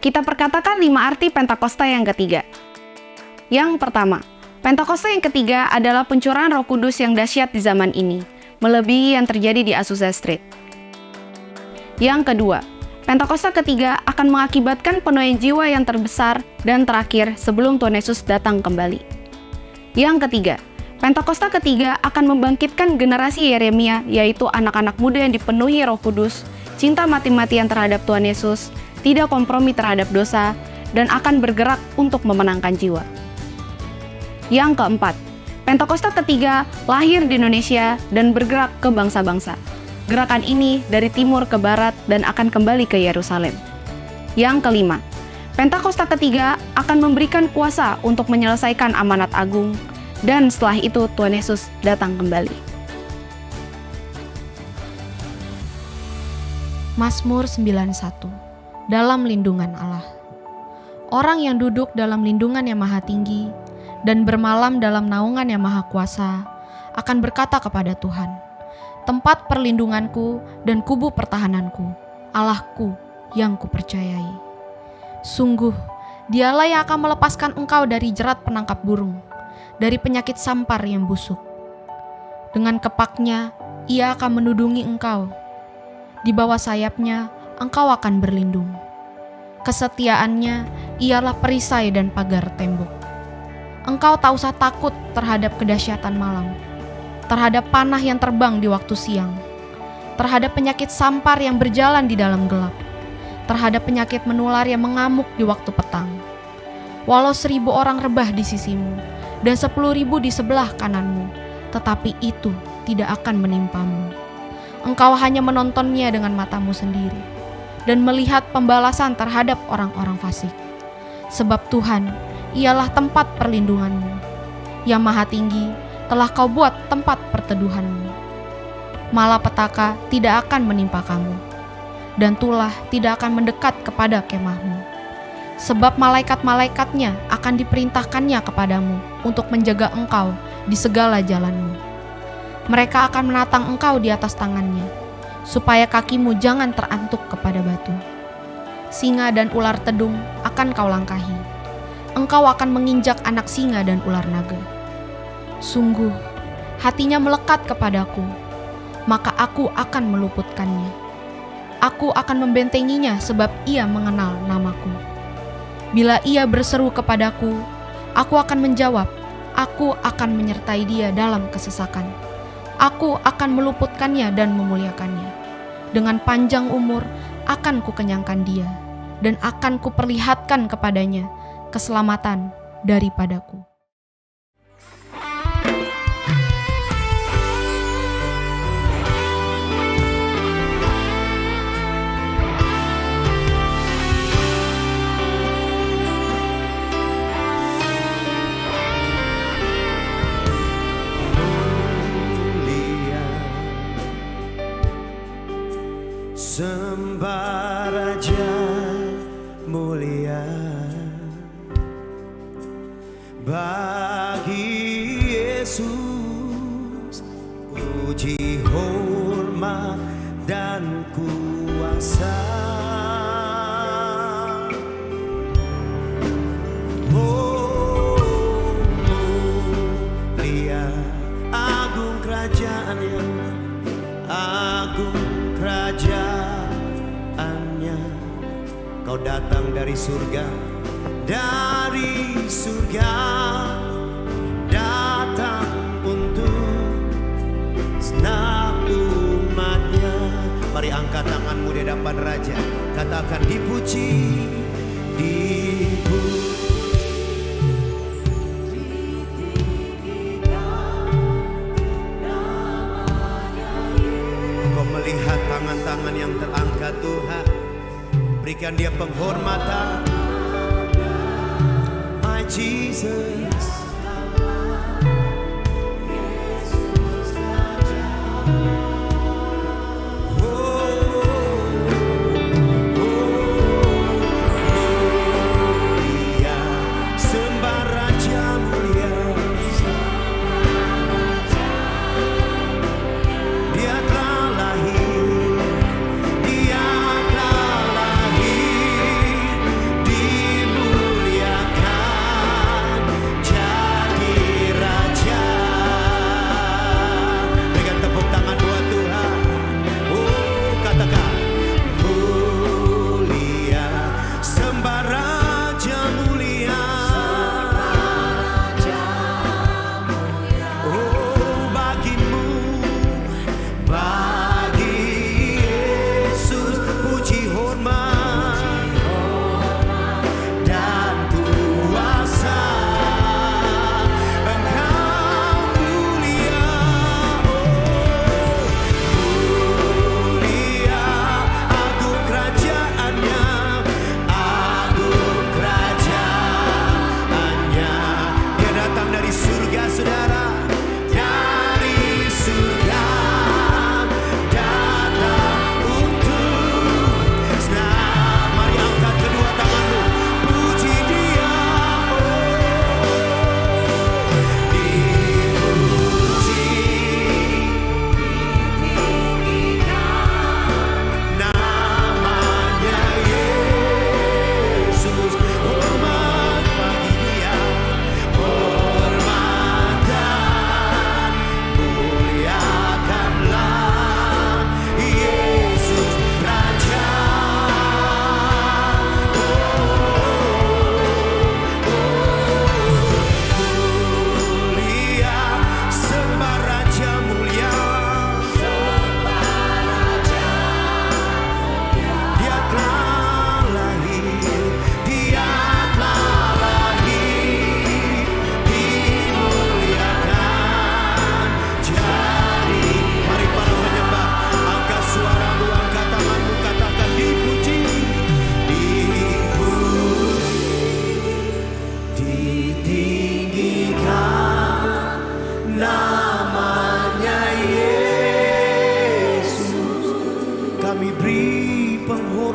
kita perkatakan 5 arti Pentakosta yang ketiga. Yang pertama, Pentakosta yang ketiga adalah pencurahan Roh Kudus yang dahsyat di zaman ini, melebihi yang terjadi di Azusa Street. Yang kedua, Pentakosta ketiga akan mengakibatkan penuaian jiwa yang terbesar dan terakhir sebelum Tuhan Yesus datang kembali. Yang ketiga, Pentakosta ketiga akan membangkitkan generasi Yeremia, yaitu anak-anak muda yang dipenuhi Roh Kudus, cinta mati-matian terhadap Tuhan Yesus, tidak kompromi terhadap dosa, dan akan bergerak untuk memenangkan jiwa. Yang keempat, Pentakosta ketiga lahir di Indonesia dan bergerak ke bangsa-bangsa. Gerakan ini dari timur ke barat dan akan kembali ke Yerusalem. Yang kelima, Pentakosta ketiga akan memberikan kuasa untuk menyelesaikan amanat agung, dan setelah itu Tuhan Yesus datang kembali. Mazmur 91. Dalam lindungan Allah. Orang yang duduk dalam lindungan yang maha tinggi dan bermalam dalam naungan yang maha kuasa akan berkata kepada Tuhan, tempat perlindunganku dan kubu pertahananku, Allahku yang kupercayai. Sungguh, dialah yang akan melepaskan engkau dari jerat penangkap burung, dari penyakit sampar yang busuk. Dengan kepaknya, ia akan menudungi engkau. Di bawah sayapnya, engkau akan berlindung. Kesetiaannya ialah perisai dan pagar tembok. Engkau tak usah takut terhadap kedahsyatan malam, terhadap panah yang terbang di waktu siang, terhadap penyakit sampar yang berjalan di dalam gelap, terhadap penyakit menular yang mengamuk di waktu petang. Walau 1.000 orang rebah di sisimu dan 10.000 di sebelah kananmu, tetapi itu tidak akan menimpamu. Engkau hanya menontonnya dengan matamu sendiri dan melihat pembalasan terhadap orang-orang fasik. Sebab Tuhan ialah tempat perlindunganmu, yang maha tinggi telah kau buat tempat perteduhanmu. Malapetaka tidak akan menimpa kamu, dan tulah tidak akan mendekat kepada kemahmu. Sebab malaikat-malaikatnya akan diperintahkannya kepadamu untuk menjaga engkau di segala jalanmu. Mereka akan menatang engkau di atas tangannya, supaya kakimu jangan terantuk kepada batu. Singa dan ular tedung akan kau langkahi. Engkau akan menginjak anak singa dan ular naga. Sungguh, hatinya melekat kepadaku, maka aku akan meluputkannya. Aku akan membentenginya sebab ia mengenal namaku. Bila ia berseru kepadaku, aku akan menjawab. Aku akan menyertai dia dalam kesesakan. Aku akan meluputkannya dan memuliakannya. Dengan panjang umur akan kukenyangkan dia, dan akan kuperlihatkan kepadanya keselamatan daripadaku. Sembah Raja mulia bagi Yesus, puji hormat dan kuasa. Oh, mulia agung kerajaannya, agung kerajaannya. Kau datang dari surga, datang untuk senang umatnya. Mari angkat tanganmu di hadapan Raja, katakan dipuji, dipuji. Melihat tangan-tangan yang terangkat Tuhan, berikan dia penghormatan. My Jesus,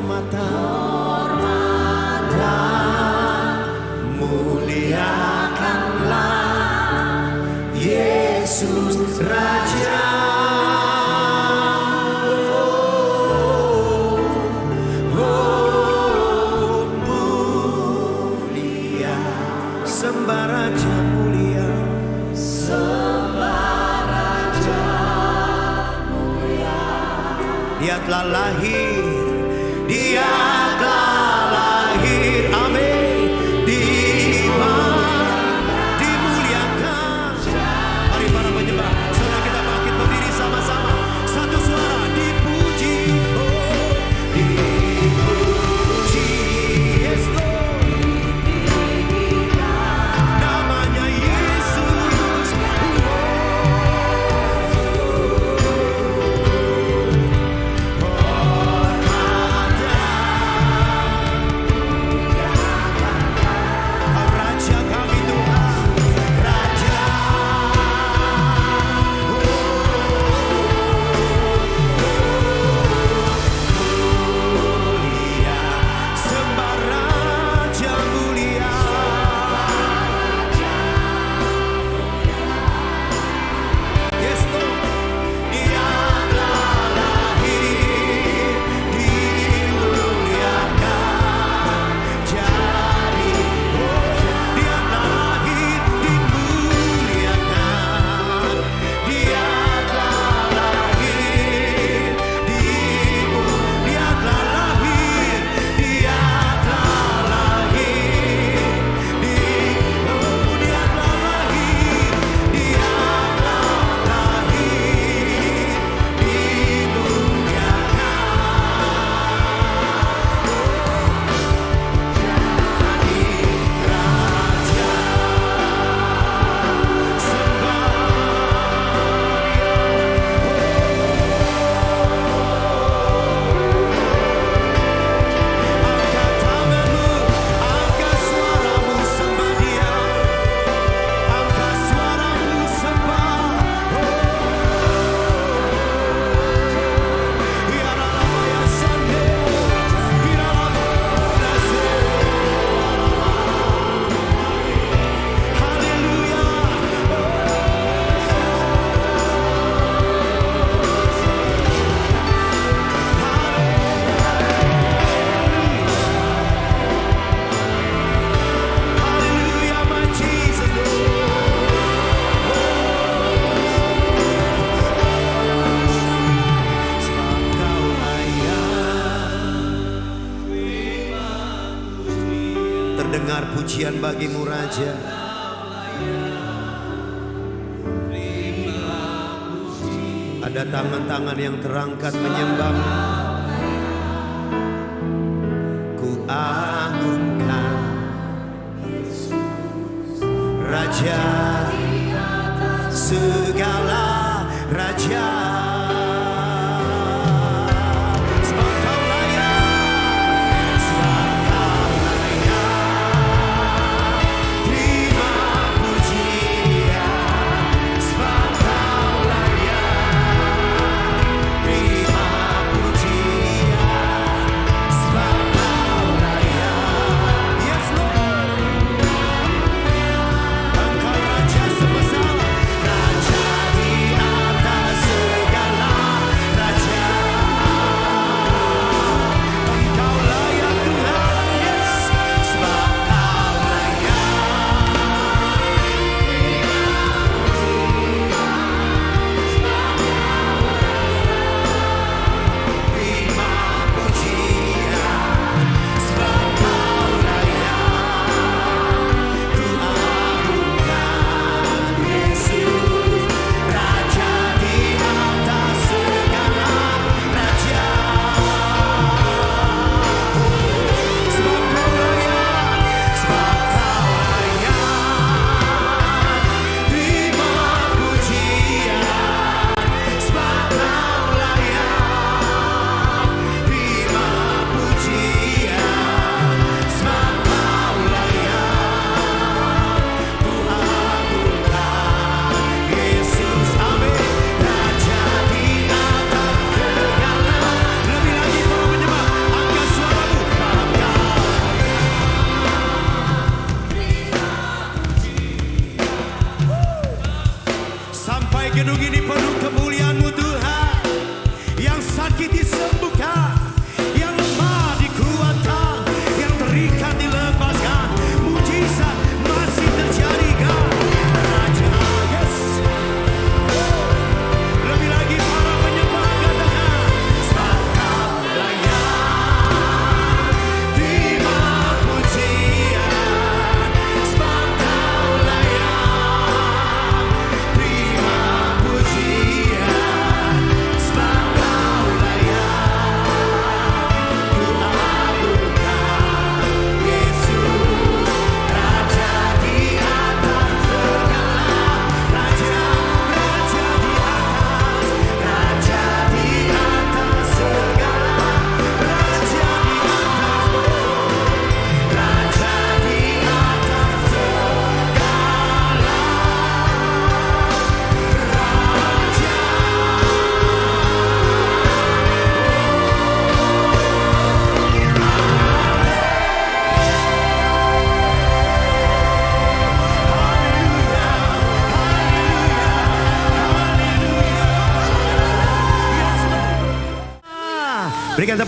penghormatan dan muliakanlah Yesus Raja. Mulia, sembah Raja mulia. Dia telah lahir, dia telah lahir, amin. Dimuliakan. Mari para penyembah, saudara kita bangkit berdiri sama-sama. Satu suara, dipuji, oh, dipuji, yes Lord. Namanya Yesus, Raja kami Tuhan, Raja. Mulia, sembah Raja mulia. Yes Lord, Dia telah lahir, dimuliakan jadi. Dia telah lahir, dimuliakan. Dia telah lahir, dia telah lahir, dia telah lahir, dia telah lahir, dia telah lahir, angkat tanganmu, angkat suaramu, sembah Dia. Angkat suaramu, sembah. Haleluya. Haleluya, my Jesus. Sebab Kau layak. Terdengar pujian bagimu Raja. Ada tangan-tangan yang terangkat menyembahmu. Ku agungkan Raja segala raja. Sebab Kau layak, sebab Kau layak. Terima pujian, sebab Kau layak. Terima pujian, sebab Kau layak. Yes Lord. Engkau Raja semesta, Raja di atas segala.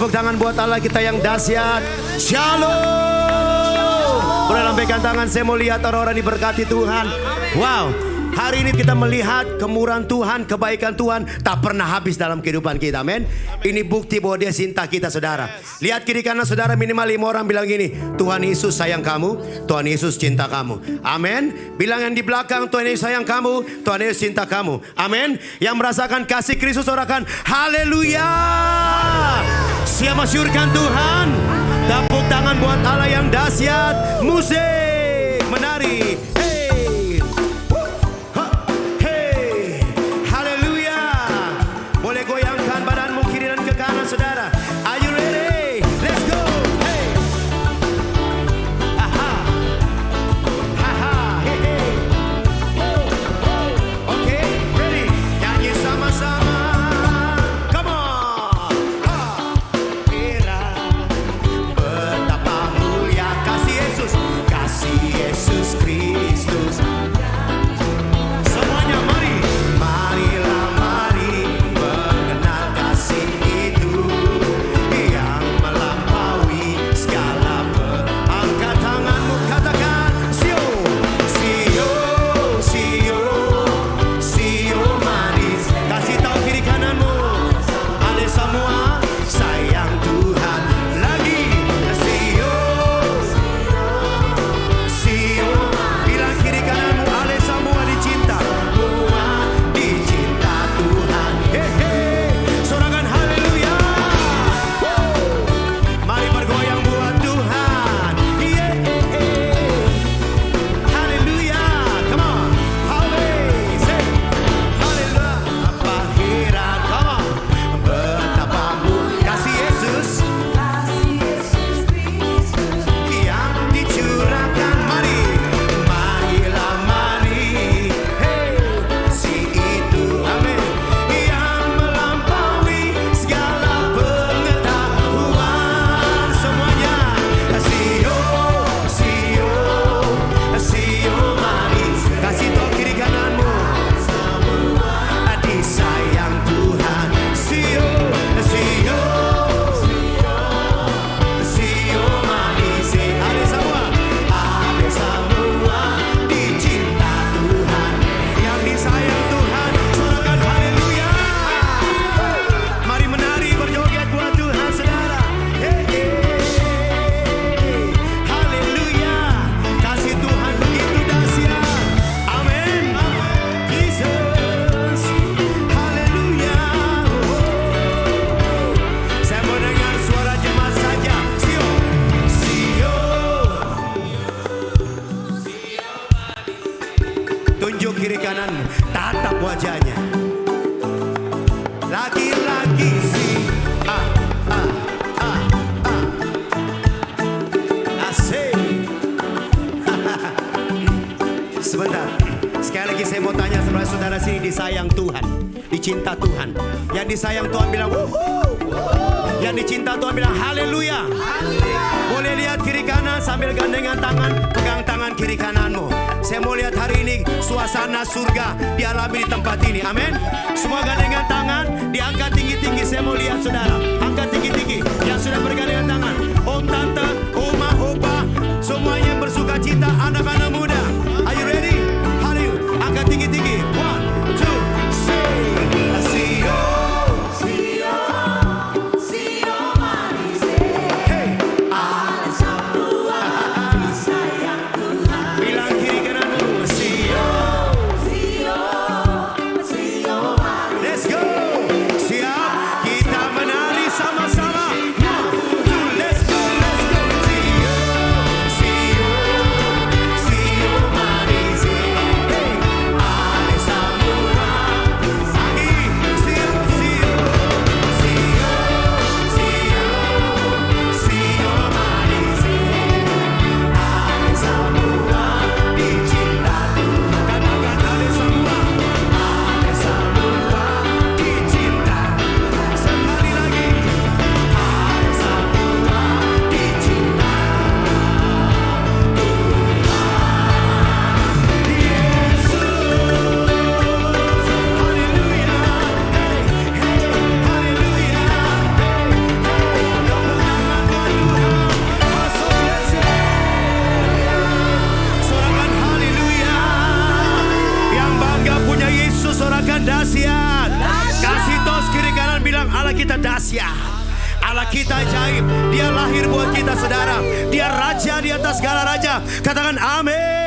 tepuk tangan buat Allah kita yang dahsyat. Shalom. Boleh lambaikan tangan, saya mau lihat orang-orang diberkati Tuhan. Wow, hari ini kita melihat kemurahan Tuhan, kebaikan Tuhan tak pernah habis dalam kehidupan kita. Amin. Ini bukti bahwa Dia cinta kita, saudara. Lihat kiri kanan saudara, minimal 5 orang bilang gini, Tuhan Yesus sayang kamu, Tuhan Yesus cinta kamu. Amin. Bilang yang di belakang, Tuhan Yesus sayang kamu, Tuhan Yesus cinta kamu. Amin. Yang merasakan kasih Kristus, orakan haleluya. Siap masyurkan Tuhan. Tepuk tangan buat Allah yang dahsyat. Musik, menari. Hey, ha, hey, haleluya. Boleh goyangkan badanmu kiri dan ke kanan, saudara. Are you ready? Let's go. Hey, aha, aha, hey, hey. Oh, oh. Oke, ready? Nyanyi sama-sama. Come on. Era betapa mulia kasih Yesus Kristus. Semuanya mari, marilah mari mengenal kasih itu yang melampaui segala angkat tanganmu, katakan Sio, Sio, Sio, Sio manis. Kasih tahu kiri kananmu, ada semua sayang Tuhan. Lagi Sio, Sio, bilang kiri kananmu, ale semua dicinta, semua dicinta Tuhan. Hehe, sorangan haleluya. Mari bergoyang buat Tuhan. Haleluya, come on, haleluya, say haleluya. Apa heran, come on, betapa kasih Yesus yang dicurahkan. Mari, marilah mari, hey, si itu, amin, yang melampaui segala pengetahuan. Semuanya, Sio, Sio, Sio manis. Kasih tahu kiri kananmu, disayang Tuhan. Sio, Sio, Sio manis. Ada semua dicinta Tuhan, yang disayang Tuhan. Sorakan haleluya. Mari menari berjoget buat Tuhan, saudara. Haleluya. Kasih Tuhan begitu dahsyat. Amin. Jesus. Haleluya. Saya mau dengar suara jemaat saja. Sio, Sio. Tunjuk kiri kanan, tatap wajahnya. Lagi-lagi si asik. Sebentar, sekali lagi saya mau tanya sama saudara sini, disayang Tuhan, dicinta Tuhan. Yang disayang Tuhan bilang wuhu. Yang dicinta Tuhan bilang haleluya. Boleh lihat kiri kanan sambil gandengan tangan, pegang tangan kiri kananmu. Saya mau lihat hari ini suasana surga dialami di tempat ini. Amin. Semua gandengan tangan diangkat tinggi-tinggi. Saya mau lihat saudara, angkat tinggi-tinggi. Yang sudah bergandengan tangan, om, tante, oma, opa, semuanya yang bersuka cita, anak-anak muda. Are you ready? Haleluya. Angkat tinggi-tinggi. 1, 2, 3. Sio, Sio, Sio manis. Hey, bilang kiri kananmu, Sio, Sio, Sio manis. Let's go. Siap, kita menari sama-sama. Dia lahir buat kita saudara. Dia raja di atas segala raja. Katakan amin.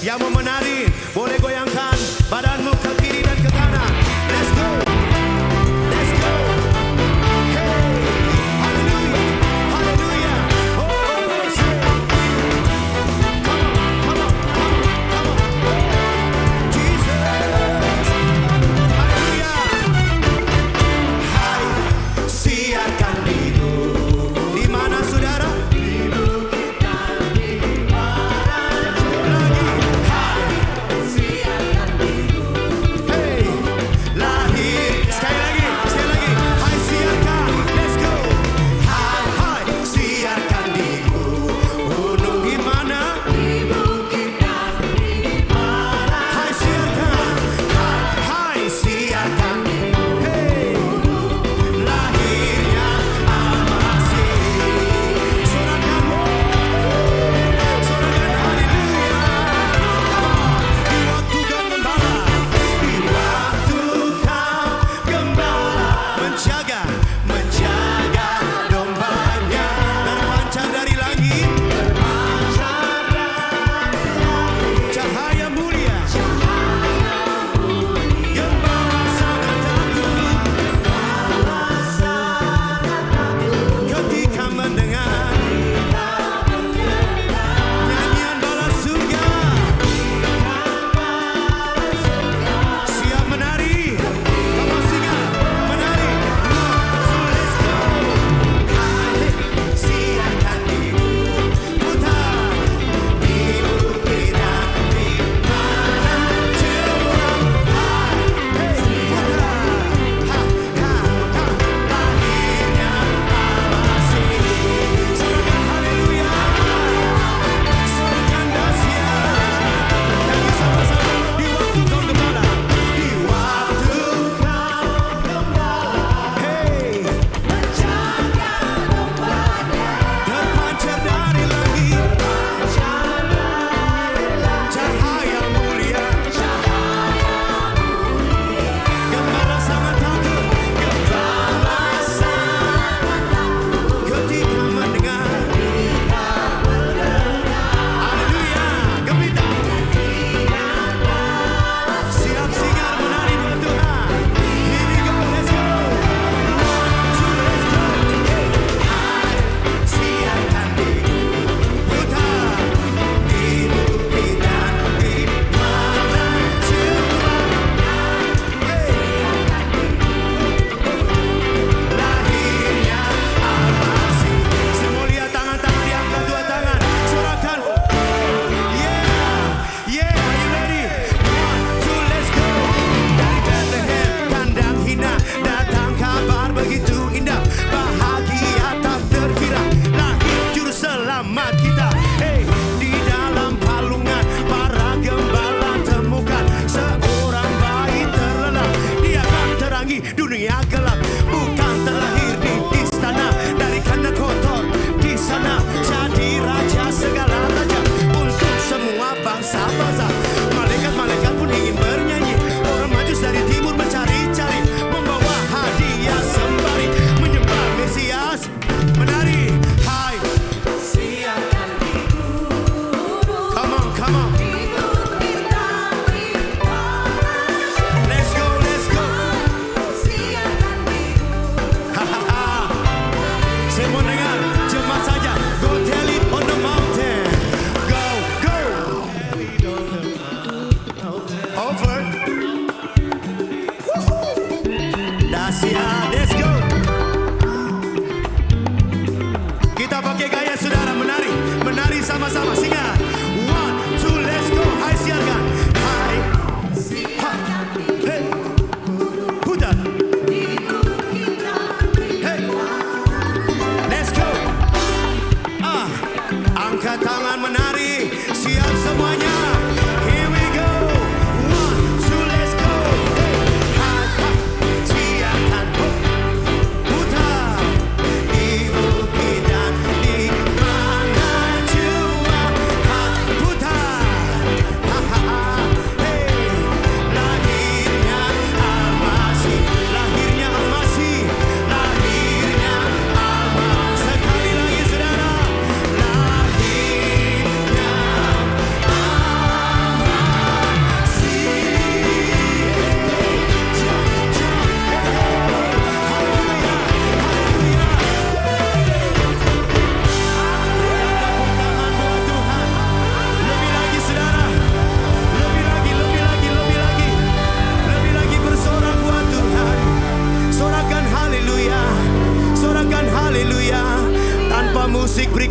Yang mau menari boleh goyangkan badanmu ke kiri dan ke kanan. Let's go. Let's go. Hey. Hallelujah. Hallelujah. Oh, say. Come on, come on, come on, come on. Jesus. Hallelujah. Hai, siarkan hidup. Di mana saudara?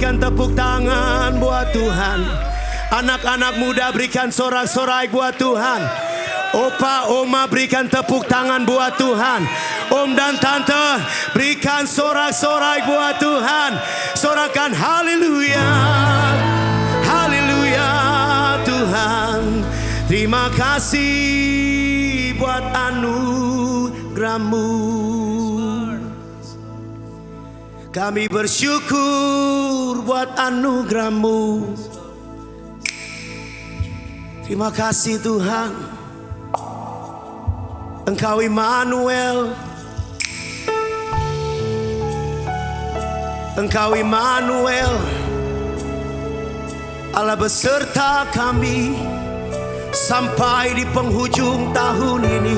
berikan tepuk tangan buat Tuhan. Anak-anak muda berikan sorak-sorai buat Tuhan. Opa, oma berikan tepuk tangan buat Tuhan. Om dan tante berikan sorak-sorai buat Tuhan. Sorakan haleluya. Haleluya Tuhan. Terima kasih buat anugerah-Mu. Kami bersyukur buat anugerah-Mu. Terima kasih Tuhan. Engkau Immanuel. Engkau Immanuel. Allah beserta kami sampai di penghujung tahun ini.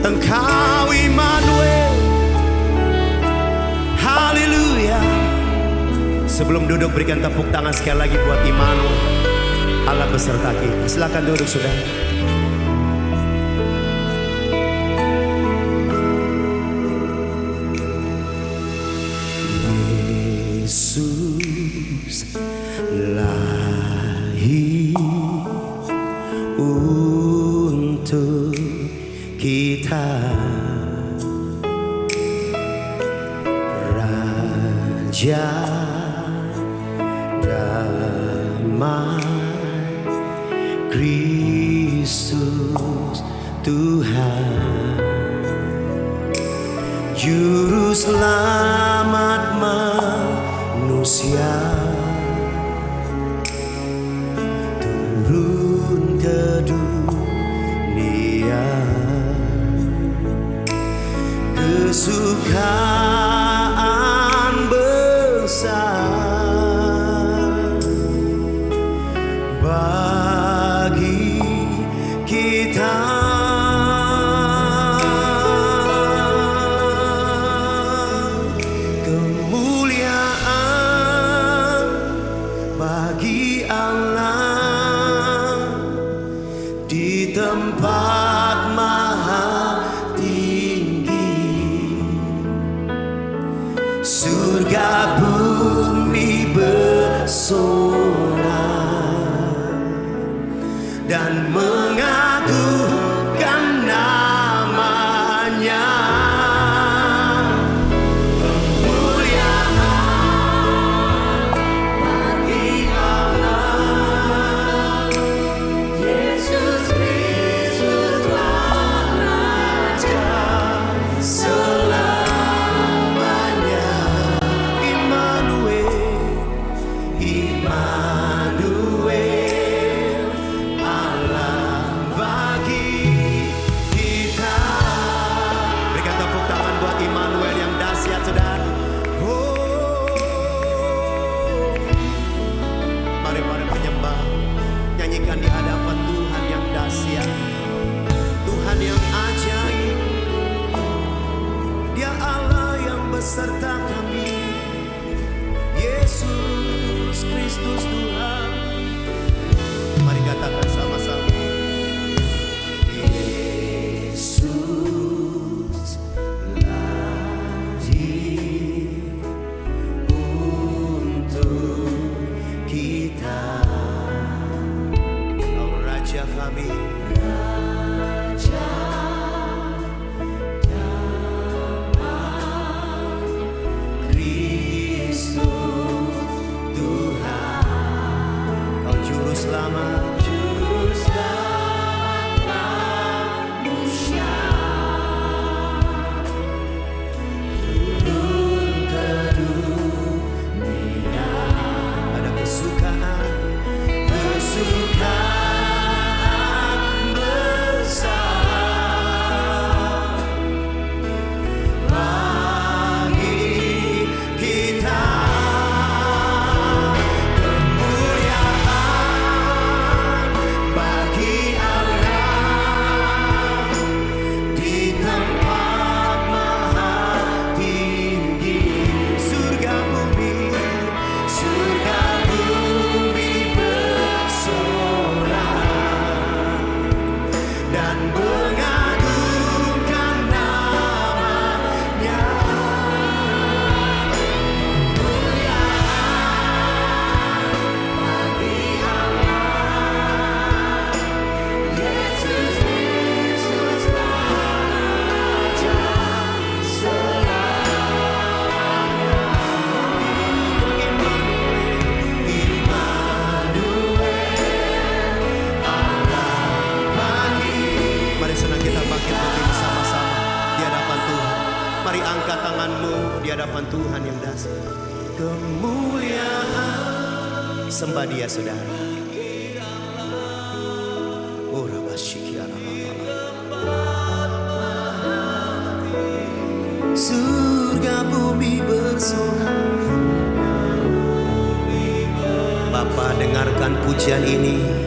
Engkau Immanuel. Haleluya. Sebelum duduk berikan tepuk tangan sekali lagi buat Immanuel. Allah beserta kita. Silakan duduk saudara. Yesus lahir untuk kita, Raja damai, Kristus Tuhan, Juru Selamat manusia, turun ke dunia, kesukaan besar bagi kita. Tempat maha tinggi, surga bumi bersorak dan mengagungkan namanya. Kemuliaan bagi Allah, Yesus selamanya. Immanuel, Allah bagi kita. Berikan tepuk tangan buat Immanuel yang dahsyat saudara. Mari menyembah, nyanyikan di hadapan Tuhan yang dahsyat, Tuhan yang ajaib. Dia Allah yang beserta kami, Yesus Kristus Tuhan. Mari katakan sama-sama. Yesus lahir untuk kita, Kau Raja kami, Raja damai, Kristus Tuhan, Mari angkat tanganmu di hadapan Tuhan yang dahsyat. Kemuliaan, sembah Dia saudara. Oh rabashikiara surga bumi bersorak. Bapa, dengarkan pujian ini.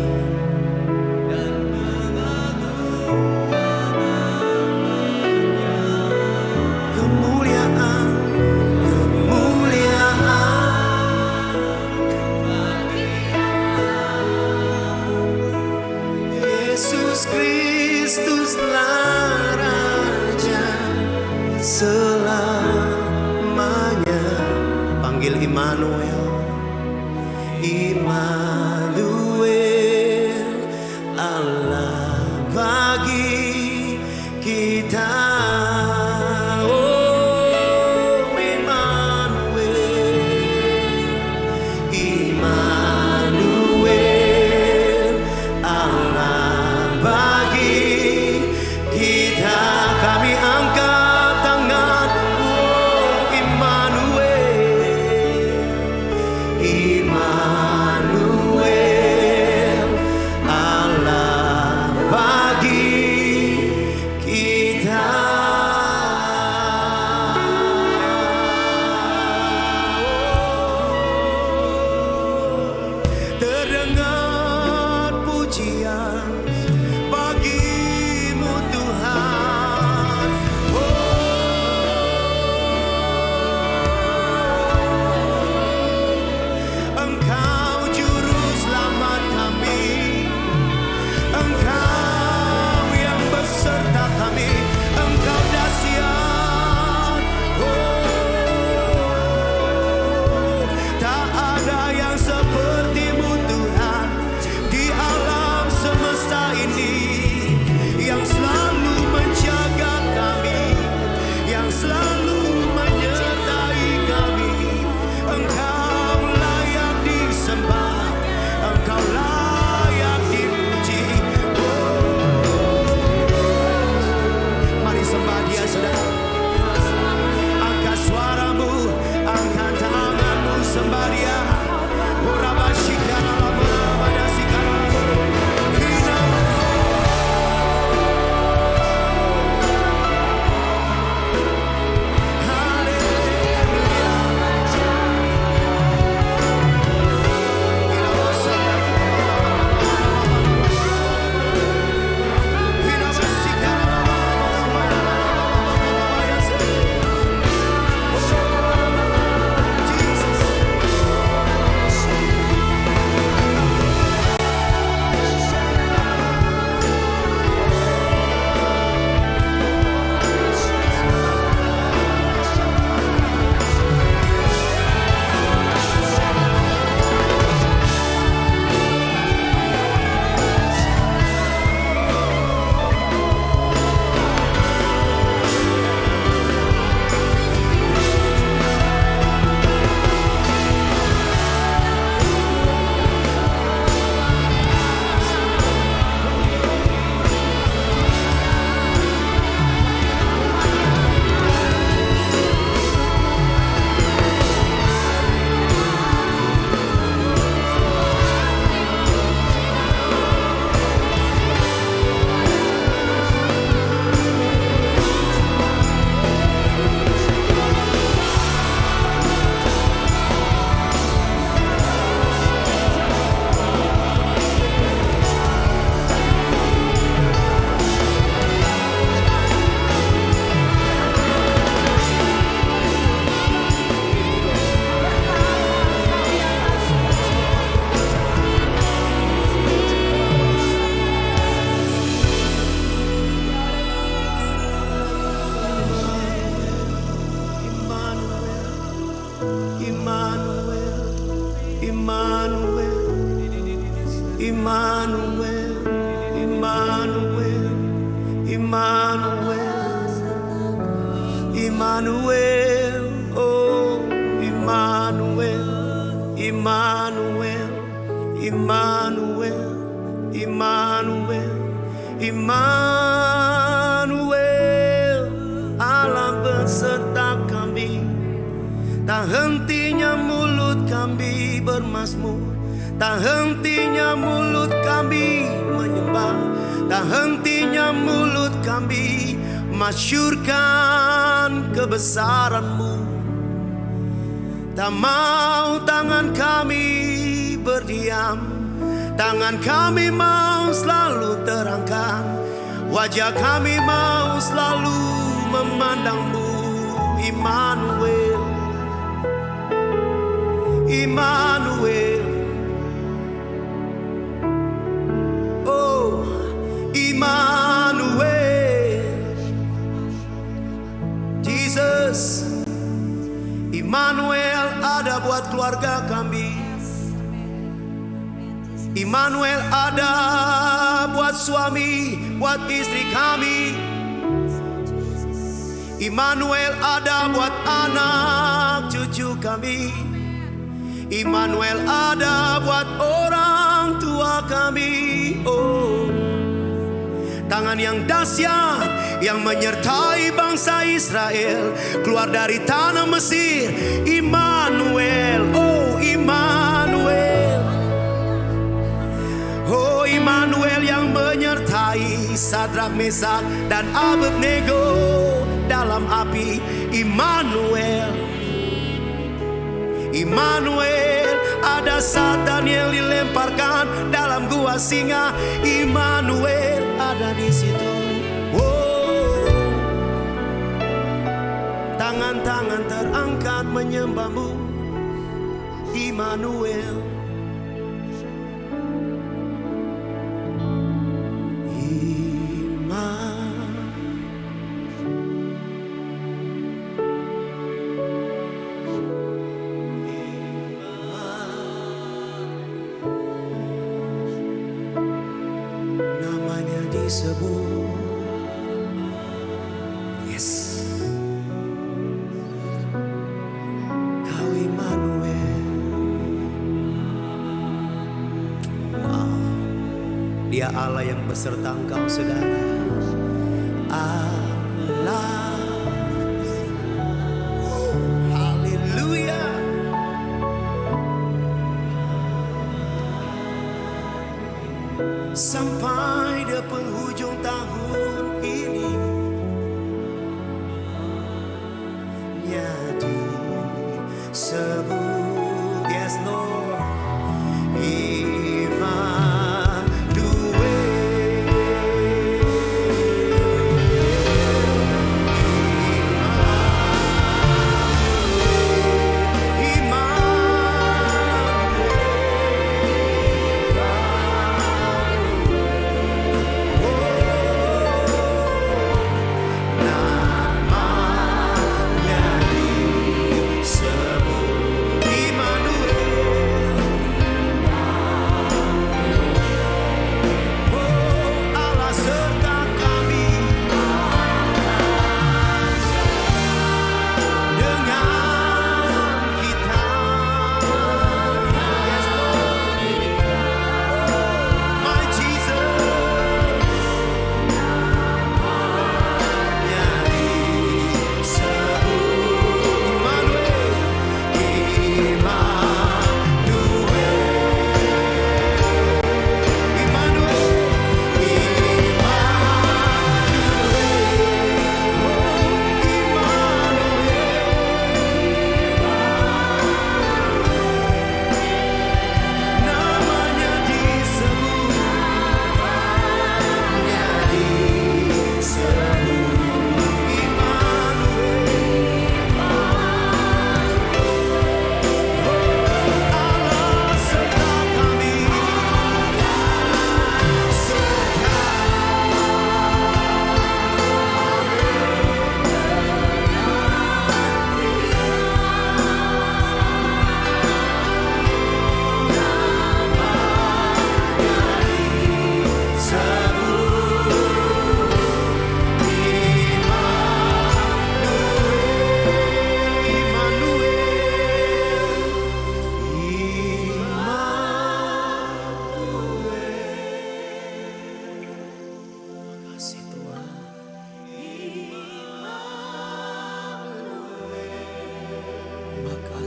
Kemuliaan, Yesus Kristuslah Raja selamanya. Panggil Immanuel, Immanuel, Allah bagi kita. Oh Immanuel, Immanuel, Allah bagi kita. Kami angkat tangan. Oh Immanuel, Immanuel, Allah bagi kita. Terdengar pujian bagimu Tuhan. Engkau juru selamat kami, Engkau yang beserta kami, Engkau dahsyat. Tak ada yang seperti-Mu Tuhan di alam semesta ini, yang selalu menjaga kami, yang selalu menyertai kami. Engkau layak disembah, Engkau layak dipuji. Mari sembah Dia saudara. Angkat suaramu, angkat tanganmu, sembah Dia. Immanuel, Immanuel, Immanuel, Immanuel, oh Immanuel, Immanuel, Immanuel, Immanuel, Immanuel, Allah beserta Tak hentinya mulut kami bermazmur, tak hentinya mulut kami menyembah, tak hentinya mulut kami masyurkan kebesaran-Mu. Tak mau tangan kami berdiam, tangan kami mau selalu terangkat, wajah kami mau selalu memandang-Mu. Immanuel, Immanuel, oh Immanuel, Jesus. Immanuel ada buat keluarga kami, Immanuel ada buat suami, buat istri kami, Immanuel ada buat anak cucu kami, Immanuel ada buat orang tua kami. Oh, tangan yang dahsyat yang menyertai bangsa Israel keluar dari tanah Mesir. Immanuel, oh Immanuel, oh Immanuel yang menyertai Sadrak, Mesak dan Abednego dalam api. Immanuel, Immanuel, ada saat Daniel dilemparkan dalam gua singa. Immanuel ada di situ. Oh, tangan-tangan terangkat menyembah-Mu. Immanuel, namanya disebut. Yes, Kau Immanuel. Wow, Dia Allah yang beserta engkau, saudara. Allah, haleluya. Sampai di penghujung tahun ini, jadi sebut, yes Lord,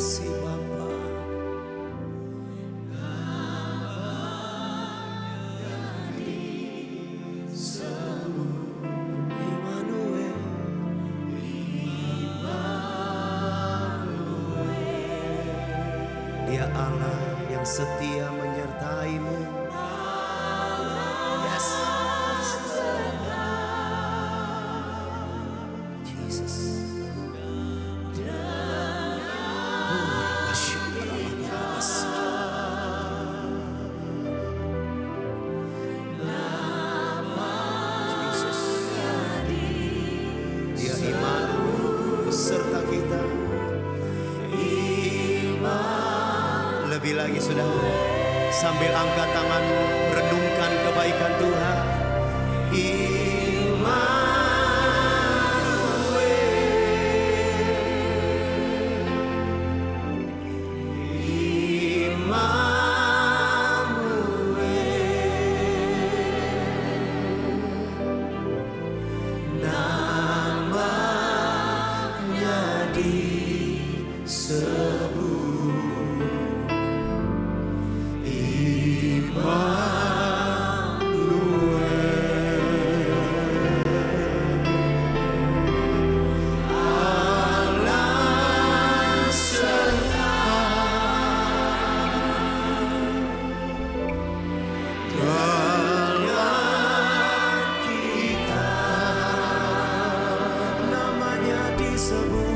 kasih Bapa. Immanuel. Dia Allah yang setia menyertai-Mu. Yes. Jesus. Jesus. Dia Immanuel beserta kita. Lebih lagi saudara, sambil angkat tanganmu, renungkan kebaikan Tuhan. Namanya disebut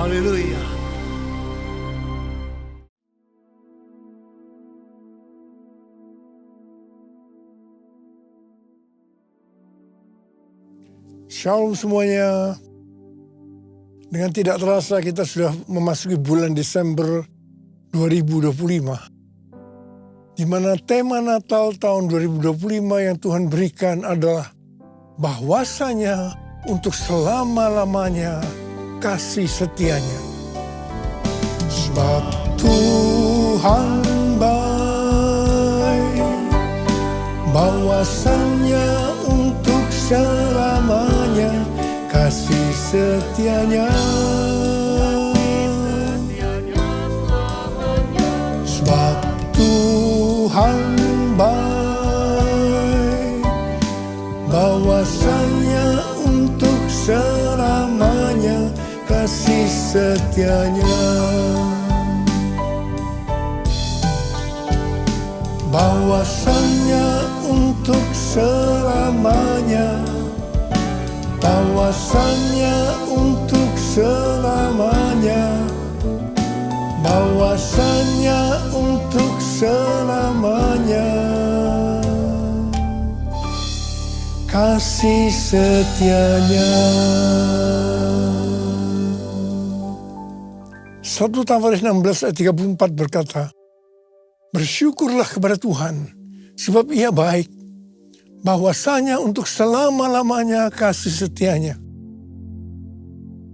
Haleluya. Shalom semuanya. Dengan tidak terasa kita sudah memasuki bulan Desember 2025. Di mana tema Natal tahun 2025 yang Tuhan berikan adalah bahwasanya untuk selama-lamanya kasih setianya. Sebab Tuhan baik, bahwasanya untuk selamanya kasih setianya. Sebab Tuhan baik, bahwasanya untuk selamanya kasih setianya. Bahwasanya untuk selamanya, bahwasanya untuk selamanya, bahwasanya untuk selamanya kasih setianya. 1 Tawaris 16 ayat 34 berkata, bersyukurlah kepada Tuhan, sebab Ia baik, bahwasanya untuk selama-lamanya kasih setianya.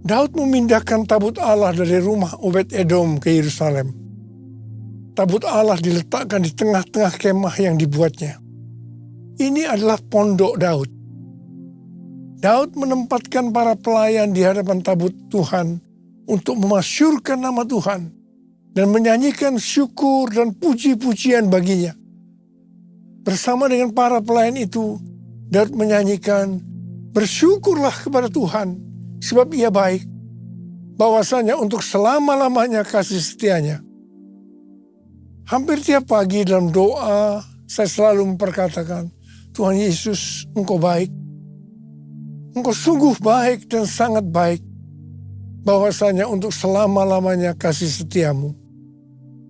Daud memindahkan tabut Allah dari rumah Obed-Edom ke Yerusalem. Tabut Allah diletakkan di tengah-tengah kemah yang dibuatnya. Ini adalah pondok Daud. Daud menempatkan para pelayan di hadapan tabut Tuhan untuk memasyurkan nama Tuhan dan menyanyikan syukur dan puji-pujian baginya. Bersama dengan para pelayan itu, Daud menyanyikan, bersyukurlah kepada Tuhan, sebab Ia baik, bahwasanya untuk selama-lamanya kasih setianya. Hampir tiap pagi dalam doa, saya selalu memperkatakan, Tuhan Yesus, Engkau baik. Engkau sungguh baik dan sangat baik. Bahwasanya untuk selama-lamanya kasih setiamu.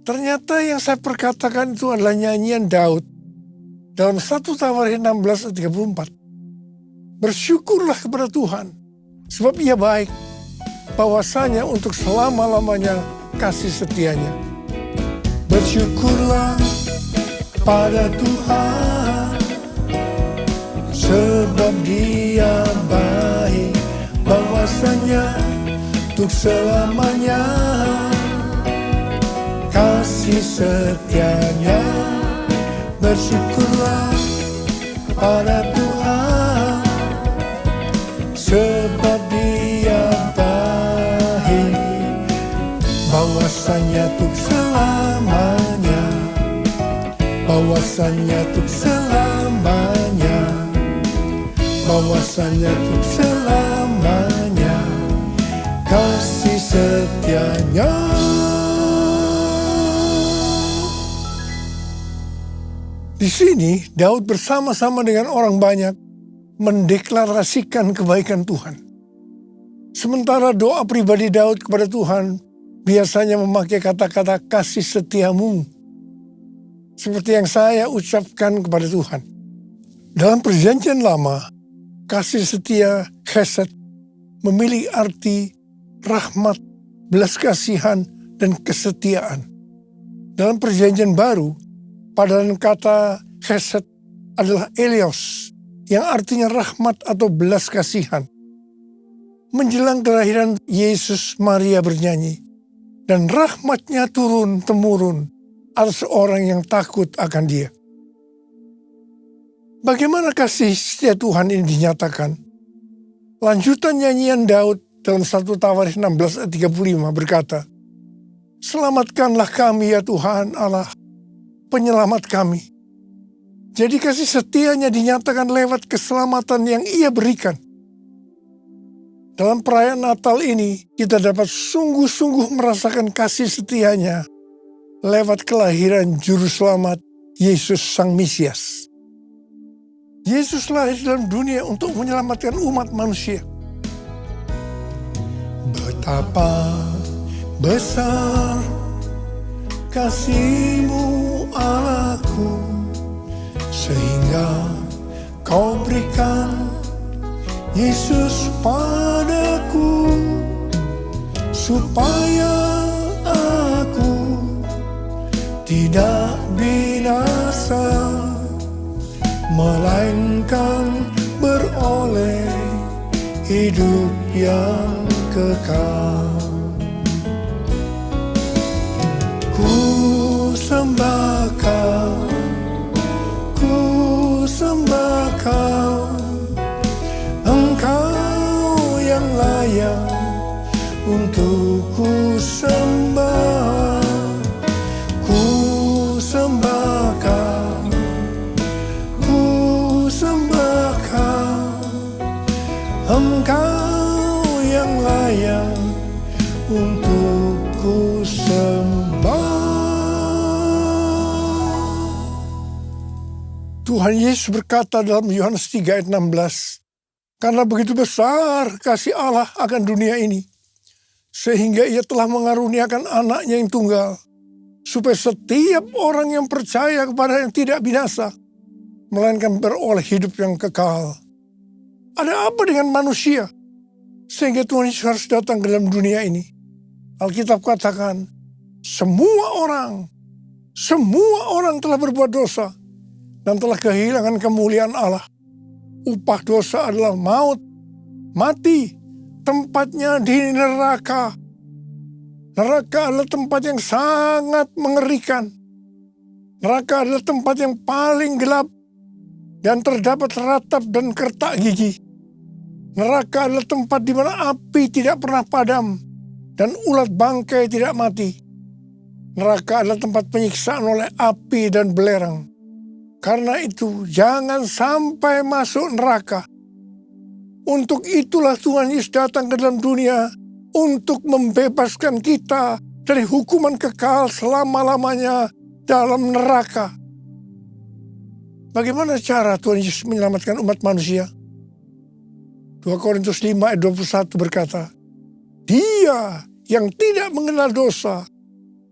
Ternyata yang saya perkatakan itu adalah nyanyian Daud. Dalam 1 Tawarin 16 ayat 34. Bersyukurlah kepada Tuhan, sebab Ia baik. Bahwasanya untuk selama-lamanya kasih setianya. Bersyukurlah pada Tuhan, sebab Dia baik. Bahwasanya untuk selamanya kasih setianya. Bersyukurlah pada Tuhan, sebab Dia baik. Bahwasanya untuk selamanya, bahwasanya untuk selamanya, bahwasanya untuk selamanya kasih setianya. Di sini Daud bersama-sama dengan orang banyak mendeklarasikan kebaikan Tuhan. Sementara doa pribadi Daud kepada Tuhan biasanya memakai kata-kata kasih setiamu. Seperti yang saya ucapkan kepada Tuhan. Dalam perjanjian lama, kasih setia chesed memiliki arti rahmat, belas kasihan, dan kesetiaan. Dalam perjanjian baru, padanan kata chesed adalah eleos, yang artinya rahmat atau belas kasihan. Menjelang kelahiran Yesus, Maria bernyanyi, dan rahmatnya turun-temurun atas orang yang takut akan Dia. Bagaimana kasih setia Tuhan ini dinyatakan? Lanjutan nyanyian Daud dalam 1 Tawarin 16 ayat 35 berkata, selamatkanlah kami ya Tuhan Allah, penyelamat kami. Jadi kasih setianya dinyatakan lewat keselamatan yang Ia berikan. Dalam perayaan Natal ini, kita dapat sungguh-sungguh merasakan kasih setianya lewat kelahiran Juru Selamat Yesus Sang Mesias. Yesus lahir dalam dunia untuk menyelamatkan umat manusia. Betapa besar kasih-Mu Allahku, sehingga Kau berikan Yesus padaku, supaya aku tidak binasa, melainkan beroleh hidup yang kekal. Ku sembah Kau, ku sembah Kau, Engkau yang layak untuk ku sembah. Ku sembah Kau, ku sembah Kau, Engkau yang layak untuk ku sembah. Tuhan Yesus berkata dalam Yohanes 3 ayat 16, karena begitu besar kasih Allah akan dunia ini, sehingga Ia telah mengaruniakan anaknya yang tunggal, supaya setiap orang yang percaya kepada yang tidak binasa, melainkan beroleh hidup yang kekal. Ada apa dengan manusia sehingga Tuhan Yesus harus datang ke dalam dunia ini? Alkitab katakan, semua orang telah berbuat dosa dan telah kehilangan kemuliaan Allah. Upah dosa adalah maut, mati, tempatnya di neraka. Neraka adalah tempat yang sangat mengerikan. Neraka adalah tempat yang paling gelap dan terdapat ratap dan kertak gigi. Neraka adalah tempat di mana api tidak pernah padam dan ulat bangkai tidak mati. Neraka adalah tempat penyiksaan oleh api dan belerang. Karena itu, jangan sampai masuk neraka. Untuk itulah Tuhan Yesus datang ke dalam dunia untuk membebaskan kita dari hukuman kekal selama-lamanya dalam neraka. Bagaimana cara Tuhan Yesus menyelamatkan umat manusia? 2 Korintus 5 ayat 21 berkata, Dia yang tidak mengenal dosa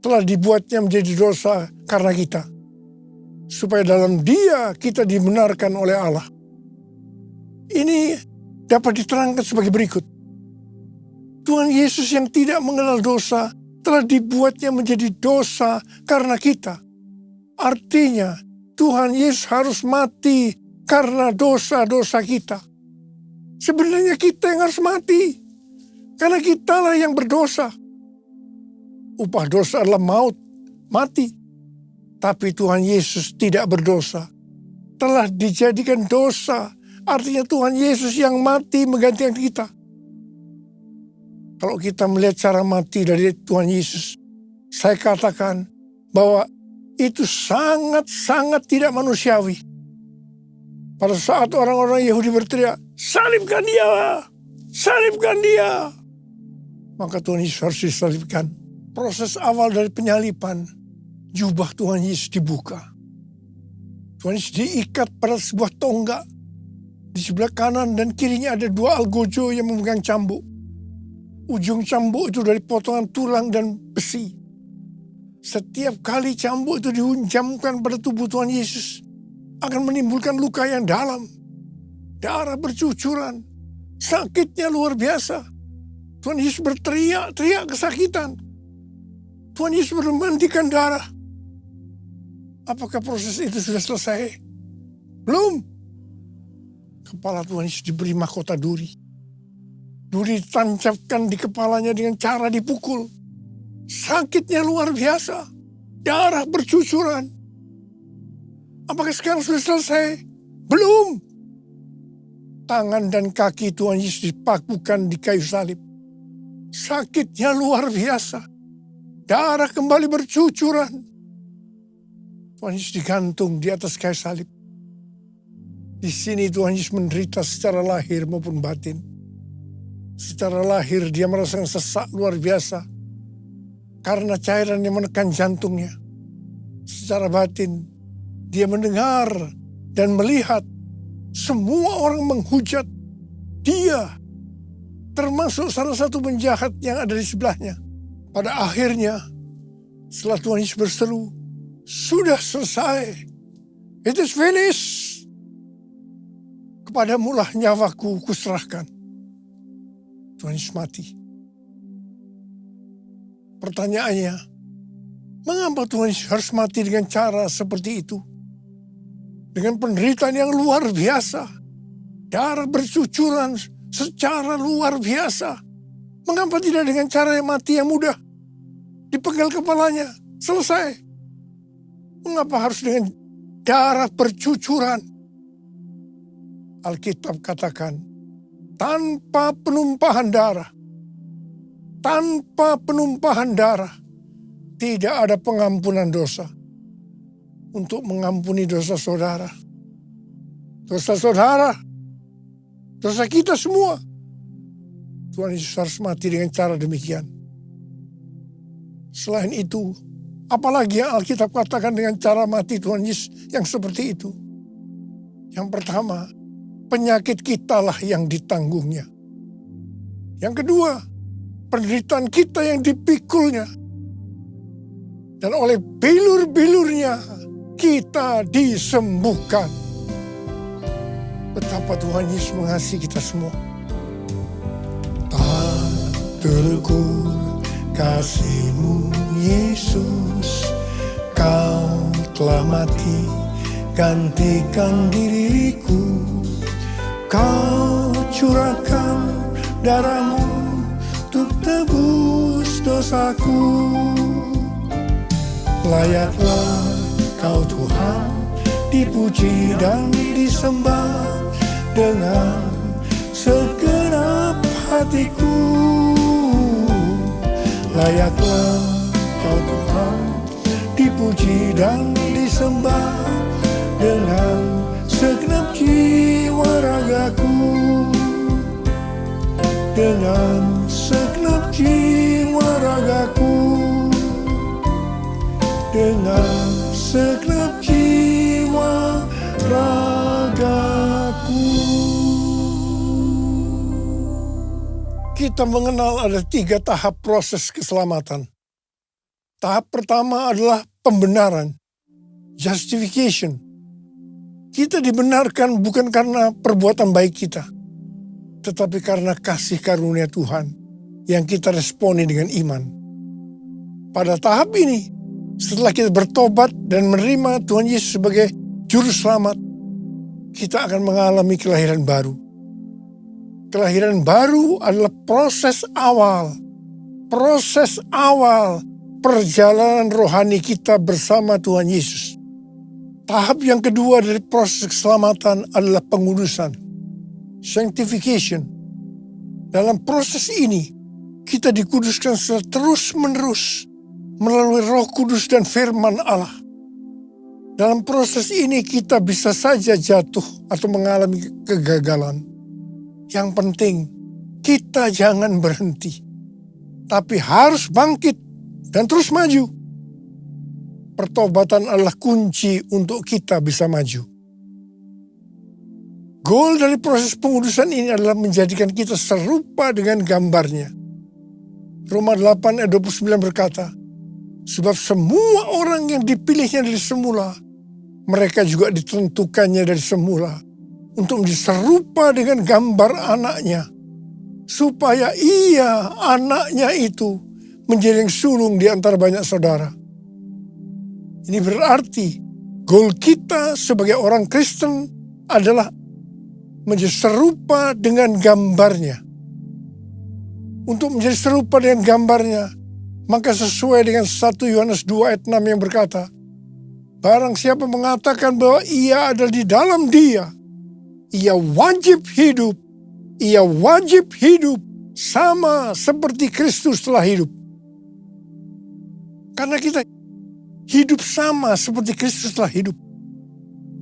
telah dibuatnya menjadi dosa karena kita, supaya dalam Dia kita dibenarkan oleh Allah. Ini dapat diterangkan sebagai berikut. Tuhan Yesus yang tidak mengenal dosa telah dibuatnya menjadi dosa karena kita. Artinya, Tuhan Yesus harus mati karena dosa-dosa kita. Sebenarnya kita yang harus mati, karena kitalah yang berdosa. Upah dosa adalah maut, mati. Tapi Tuhan Yesus tidak berdosa, telah dijadikan dosa. Artinya Tuhan Yesus yang mati menggantikan kita. Kalau kita melihat cara mati dari Tuhan Yesus, saya katakan bahwa itu sangat-sangat tidak manusiawi. Pada saat orang-orang Yahudi berteriak, salibkan dia, salibkan dia. Maka Tuhan Yesus harus disalibkan. Proses awal dari penyalipan, jubah Tuhan Yesus dibuka. Tuhan Yesus diikat pada sebuah tonggak. Di sebelah kanan dan kirinya ada 2 algojo yang memegang cambuk. Ujung cambuk itu dari potongan tulang dan besi. Setiap kali cambuk itu dihunjamkan pada tubuh Tuhan Yesus, akan menimbulkan luka yang dalam. Darah bercucuran. Sakitnya luar biasa. Tuhan Yesus berteriak-teriak kesakitan. Tuhan Yesus memandikan darah. Apakah proses itu sudah selesai? Belum. Kepala Tuhan Yesus diberi mahkota duri. Duri ditancapkan di kepalanya dengan cara dipukul. Sakitnya luar biasa. Darah bercucuran. Apakah sekarang sudah selesai? Belum. Tangan dan kaki Tuhan Yesus dipakukan di kayu salib. Sakitnya luar biasa. Darah kembali bercucuran. Tuhan Yesus digantung di atas kayu salib. Di sini Tuhan Yesus menderita secara lahir maupun batin. Secara lahir dia merasakan sesak luar biasa karena cairan yang menekan jantungnya. Secara batin dia mendengar dan melihat semua orang menghujat dia, termasuk salah satu penjahat yang ada di sebelahnya. Pada akhirnya setelah Tuhan Yesus berseru, sudah selesai, it is finished, kepadamulah nyawaku kuserahkan. Tuhan Yesus mati. Pertanyaannya, mengapa Tuhan Yesus harus mati dengan cara seperti itu? Dengan penderitaan yang luar biasa. Darah bercucuran secara luar biasa. Mengapa tidak dengan cara yang mati yang mudah? Dipenggal kepalanya, selesai. Mengapa harus dengan darah bercucuran? Alkitab katakan, tanpa penumpahan darah, tidak ada pengampunan dosa. Untuk mengampuni dosa saudara, dosa kita semua, Tuhan Yesus harus mati dengan cara demikian. Selain itu, apalagi yang Alkitab katakan dengan cara mati Tuhan Yesus yang seperti itu? Yang pertama, penyakit kitalah yang ditanggungnya. Yang kedua, penderitaan kita yang dipikulnya. Dan oleh bilur-bilurnya kita disembuhkan. Betapa Tuhan Yesus mengasihi kita semua. Tak terukur kasih-Mu Yesus, Kau telah mati gantikan diriku. Kau curahkan darah-Mu untuk tebus dosaku. Layaklah Kau Tuhan dipuji dan disembah dengan segenap hatiku. Layaklah Kau Tuhan dipuji dan disembah dengan segenap jiwa ragaku. Dengan segenap jiwa ragaku. Dengan segenap jiwa ragaku. Kita mengenal ada 3 tahap proses keselamatan. Tahap pertama adalah pembenaran, justification. Kita dibenarkan bukan karena perbuatan baik kita, tetapi karena kasih karunia Tuhan yang kita responi dengan iman. Pada tahap ini, setelah kita bertobat dan menerima Tuhan Yesus sebagai Juru Selamat, kita akan mengalami kelahiran baru. Kelahiran baru adalah proses awal perjalanan rohani kita bersama Tuhan Yesus. Tahap yang kedua dari proses keselamatan adalah pengudusan, sanctification. Dalam proses ini, kita dikuduskan secara terus-menerus melalui Roh Kudus dan firman Allah. Dalam proses ini kita bisa saja jatuh atau mengalami kegagalan. Yang penting, kita jangan berhenti, tapi harus bangkit dan terus maju. Pertobatan adalah kunci untuk kita bisa maju. Goal dari proses pengudusan ini adalah menjadikan kita serupa dengan gambarnya. Roma 8 ayat 29 berkata, sebab semua orang yang dipilihnya dari semula, mereka juga ditentukannya dari semula untuk menjadi serupa dengan gambar anaknya, supaya ia, anaknya itu, menjadi yang sulung di antara banyak saudara. Ini berarti goal kita sebagai orang Kristen adalah menjadi serupa dengan gambarnya. Untuk menjadi serupa dengan gambarnya, maka sesuai dengan 1 Yohanes 2 ayat 6 yang berkata, barang siapa mengatakan bahwa ia adalah di dalam dia, ia wajib hidup sama seperti Kristus telah hidup. Karena kita hidup sama seperti Kristus telah hidup,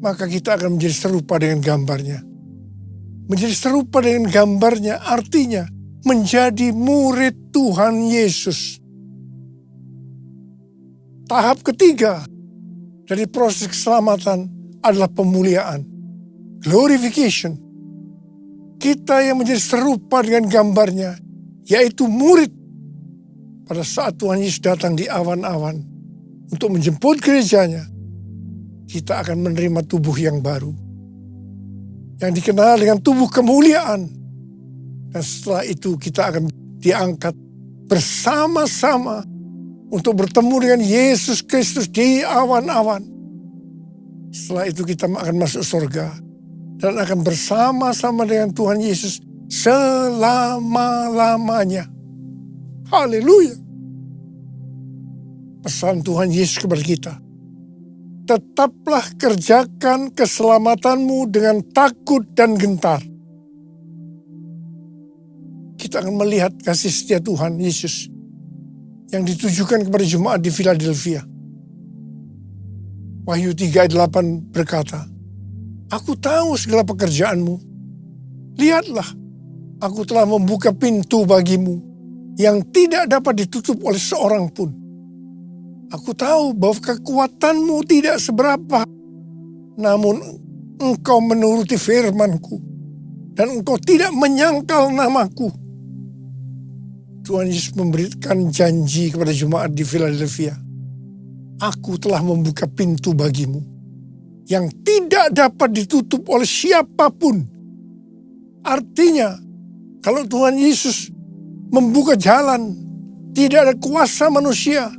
maka kita akan menjadi serupa dengan gambarnya. Menjadi serupa dengan gambarnya artinya menjadi murid Tuhan Yesus. Tahap ketiga dari proses keselamatan adalah pemuliaan, glorification. Kita yang menjadi serupa dengan gambarnya, yaitu murid. Pada saat Tuhan Yesus datang di awan-awan untuk menjemput gerejanya, kita akan menerima tubuh yang baru, yang dikenal dengan tubuh kemuliaan. Dan setelah itu kita akan diangkat bersama-sama untuk bertemu dengan Yesus Kristus di awan-awan. Setelah itu kita akan masuk surga dan akan bersama-sama dengan Tuhan Yesus selama-lamanya. Haleluya. Pesan Tuhan Yesus kepada kita, tetaplah kerjakan keselamatanmu dengan takut dan gentar. Kita akan melihat kasih setia Tuhan Yesus yang ditujukan kepada jemaat di Philadelphia. Wahyu 3 ayat 8 berkata, aku tahu segala pekerjaanmu. Lihatlah, aku telah membuka pintu bagimu yang tidak dapat ditutup oleh seorang pun. Aku tahu bahwa kekuatanmu tidak seberapa, namun engkau menuruti firman-Ku dan engkau tidak menyangkal namaku. Tuhan Yesus memberikan janji kepada jemaat di Philadelphia. Aku telah membuka pintu bagimu yang tidak dapat ditutup oleh siapapun. Artinya, kalau Tuhan Yesus membuka jalan, tidak ada kuasa manusia,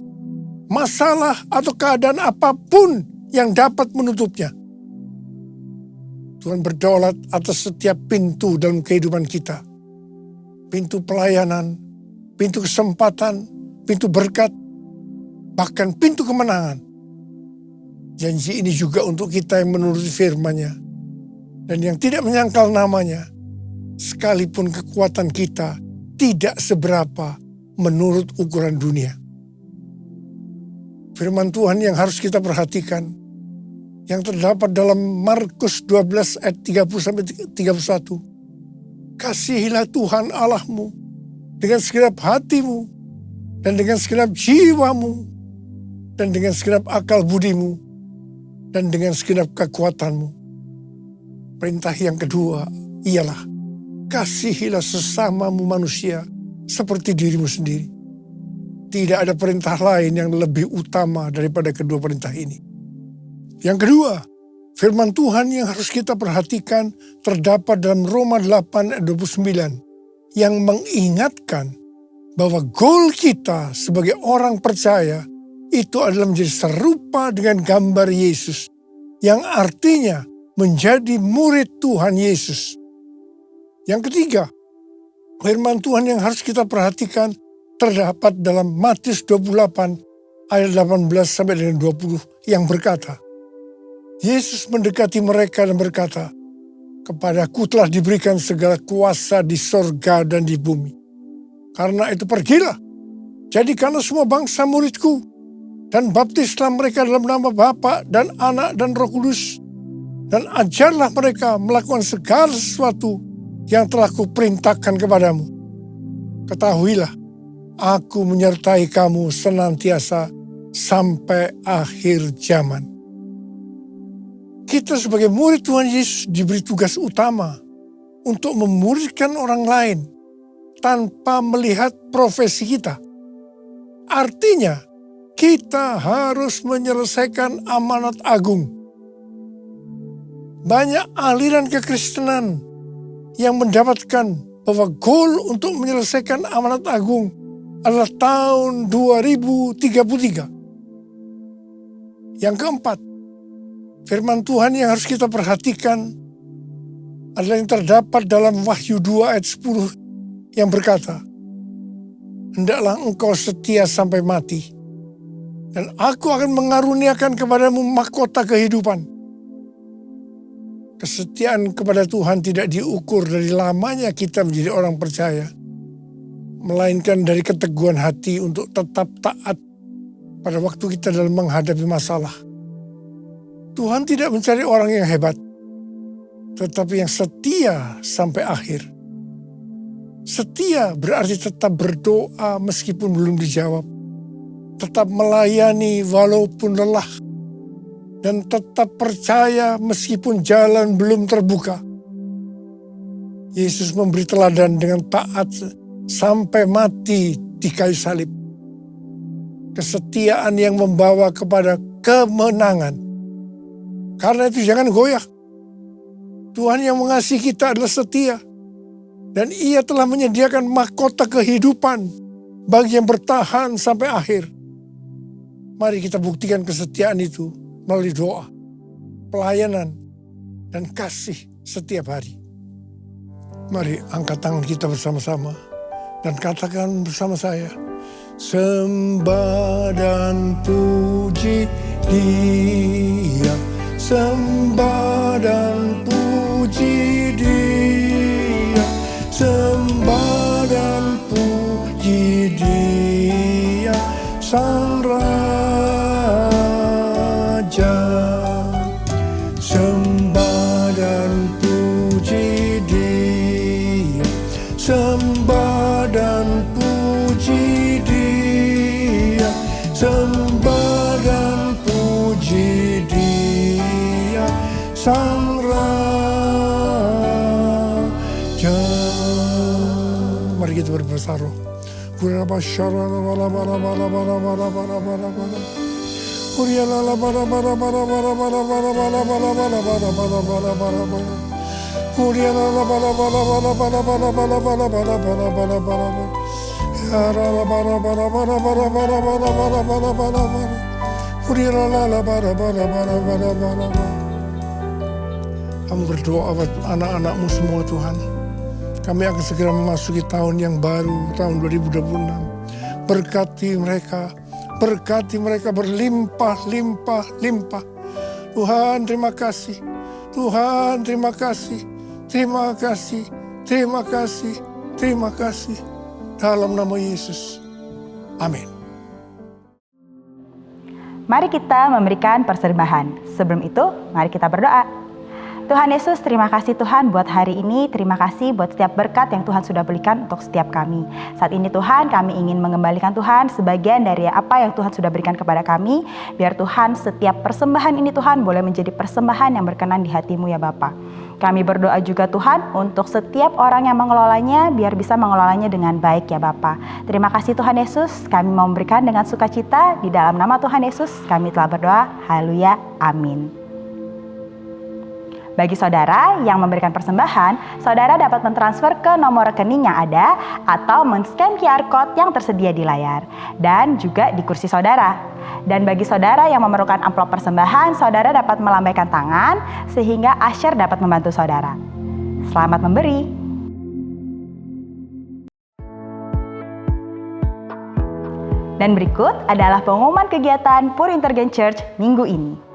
masalah atau keadaan apapun yang dapat menutupnya. Tuhan berdaulat atas setiap pintu dalam kehidupan kita. Pintu pelayanan, pintu kesempatan, pintu berkat, bahkan pintu kemenangan. Janji ini juga untuk kita yang menuruti firman-Nya dan yang tidak menyangkal namanya, sekalipun kekuatan kita tidak seberapa menurut ukuran dunia. Firman Tuhan yang harus kita perhatikan, yang terdapat dalam Markus 12 ayat 30-31. Kasihilah Tuhan Allahmu dengan segenap hatimu, dan dengan segenap jiwamu, dan dengan segenap akal budimu, dan dengan segenap kekuatanmu. Perintah yang kedua ialah kasihilah sesamamu manusia seperti dirimu sendiri. Tidak ada perintah lain yang lebih utama daripada kedua perintah ini. Yang kedua, firman Tuhan yang harus kita perhatikan terdapat dalam Roma 8 ayat 29 yang mengingatkan bahwa goal kita sebagai orang percaya itu adalah menjadi serupa dengan gambar Yesus, yang artinya menjadi murid Tuhan Yesus. Yang ketiga, firman Tuhan yang harus kita perhatikan terdapat dalam Matius 28 ayat 18 sampai dengan 20 yang berkata, Yesus mendekati mereka dan berkata, "Kepadaku telah diberikan segala kuasa di sorga dan di bumi. Karena itu pergilah, jadikanlah semua bangsa muridku, dan baptislah mereka dalam nama Bapa dan Anak dan Roh Kudus, dan ajarlah mereka melakukan segala sesuatu yang telah kuperintahkan kepadamu. Ketahuilah, aku menyertai kamu senantiasa sampai akhir zaman." Kita sebagai murid Tuhan Yesus diberi tugas utama untuk memuridkan orang lain tanpa melihat profesi kita. Artinya, kita harus menyelesaikan amanat agung. Banyak aliran kekristenan yang mendapatkan bahwa goal untuk menyelesaikan amanat agung adalah tahun 2033. Yang keempat, firman Tuhan yang harus kita perhatikan adalah yang terdapat dalam Wahyu 2 ayat 10 yang berkata, "Hendaklah engkau setia sampai mati, dan aku akan mengaruniakan kepadamu mahkota kehidupan." Kesetiaan kepada Tuhan tidak diukur dari lamanya kita menjadi orang percaya, melainkan dari keteguhan hati untuk tetap taat pada waktu kita dalam menghadapi masalah. Tuhan tidak mencari orang yang hebat, tetapi yang setia sampai akhir. Setia berarti tetap berdoa meskipun belum dijawab, tetap melayani walaupun lelah, dan tetap percaya meskipun jalan belum terbuka. Yesus memberi teladan dengan taat sampai mati di kayu salib. Kesetiaan yang membawa kepada kemenangan. Karena itu jangan goyah. Tuhan yang mengasihi kita adalah setia. Dan Ia telah menyediakan mahkota kehidupan bagi yang bertahan sampai akhir. Mari kita buktikan kesetiaan itu melalui doa, pelayanan, dan kasih setiap hari. Mari angkat tangan kita bersama-sama dan katakan bersama saya, sembah dan puji Dia, sembah dan puji Dia, sembah dan puji Dia, Sang Raja. Sembah dan puji Dia, sembah dan puji Dia, sembah dan puji Dia, Sang Raja. Mari kita berbersatu. Kamu berdoa buat anak-anakmu semua, Tuhan. Kami akan segera memasuki tahun yang baru, tahun 2026. Berkati mereka berlimpah-limpah-limpah. Tuhan, terima kasih. Tuhan, terima kasih. Terima kasih, terima kasih, terima kasih. Dalam nama Yesus. Amin. Mari kita memberikan persembahan. Sebelum itu, mari kita berdoa. Tuhan Yesus, terima kasih Tuhan buat hari ini. Terima kasih buat setiap berkat yang Tuhan sudah berikan untuk setiap kami. Saat ini Tuhan, kami ingin mengembalikan Tuhan sebagian dari apa yang Tuhan sudah berikan kepada kami. Biar Tuhan setiap persembahan ini Tuhan boleh menjadi persembahan yang berkenan di hati-Mu ya Bapa. Kami berdoa juga Tuhan untuk setiap orang yang mengelolanya biar bisa mengelolanya dengan baik ya Bapa. Terima kasih Tuhan Yesus, kami mau memberikan dengan sukacita di dalam nama Tuhan Yesus kami telah berdoa. Haleluya, amin. Bagi saudara yang memberikan persembahan, saudara dapat mentransfer ke nomor rekening yang ada atau men-scan QR Code yang tersedia di layar dan juga di kursi saudara. Dan bagi saudara yang memerlukan amplop persembahan, saudara dapat melambaikan tangan sehingga usher dapat membantu saudara. Selamat memberi. Dan berikut adalah pengumuman kegiatan Puri Intergen Church minggu ini.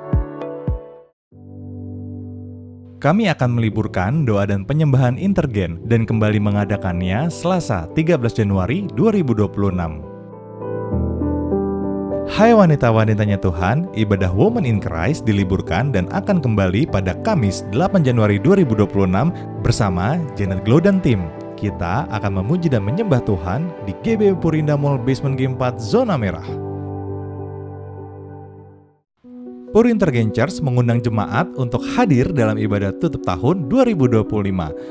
Kami akan meliburkan doa dan penyembahan Intergen dan kembali mengadakannya Selasa 13 Januari 2026. Hai wanita-wanitanya Tuhan, ibadah Women in Christ diliburkan dan akan kembali pada Kamis 8 Januari 2026 bersama Janet Glow dan tim. Kita akan memuji dan menyembah Tuhan di GBW Purinda Mall Basement G4 Zona Merah. Puri Intergen Church mengundang jemaat untuk hadir dalam ibadah tutup tahun 2025.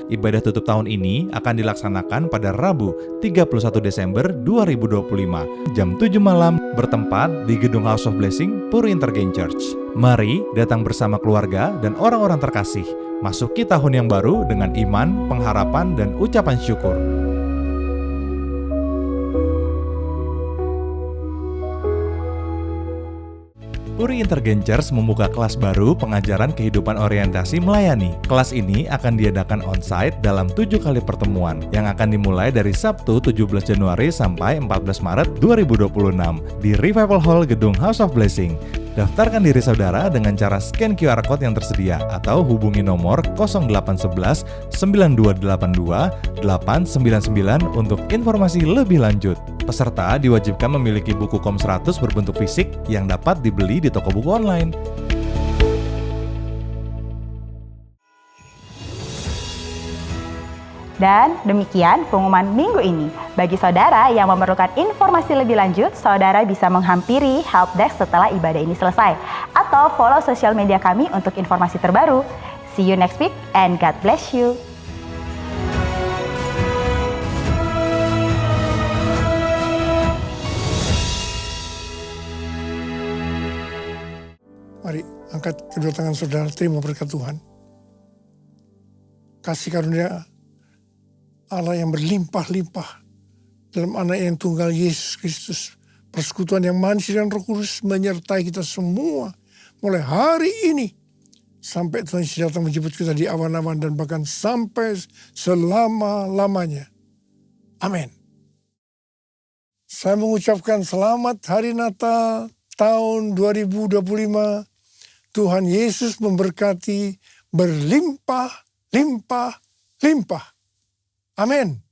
Ibadah tutup tahun ini akan dilaksanakan pada Rabu 31 Desember 2025 jam 7 malam bertempat di Gedung House of Blessing Puri Intergen Church. Mari datang bersama keluarga dan orang-orang terkasih. Masuki tahun yang baru dengan iman, pengharapan, dan ucapan syukur. Puri Intergen Church membuka kelas baru pengajaran kehidupan orientasi melayani. Kelas ini akan diadakan on-site dalam 7 kali pertemuan yang akan dimulai dari Sabtu 17 Januari sampai 14 Maret 2026 di Revival Hall Gedung House of Blessing. Daftarkan diri saudara dengan cara scan QR Code yang tersedia atau hubungi nomor 0811 9282 899 untuk informasi lebih lanjut. Peserta diwajibkan memiliki buku KOM 100 berbentuk fisik yang dapat dibeli di toko buku online. Dan demikian pengumuman minggu ini. Bagi saudara yang memerlukan informasi lebih lanjut, saudara bisa menghampiri helpdesk setelah ibadah ini selesai. Atau follow sosial media kami untuk informasi terbaru. See you next week and God bless you. Mari angkat kedua tangan saudara, terima berkat Tuhan. Kasih karunia Allah yang berlimpah-limpah dalam anak yang tunggal Yesus Kristus. Persekutuan yang manis dan Roh Kudus menyertai kita semua mulai hari ini sampai Tuhan Yesus datang menjemput kita di awan-awan dan bahkan sampai selama-lamanya. Amin. Saya mengucapkan selamat Hari Natal tahun 2025. Tuhan Yesus memberkati berlimpah-limpah-limpah. Amin.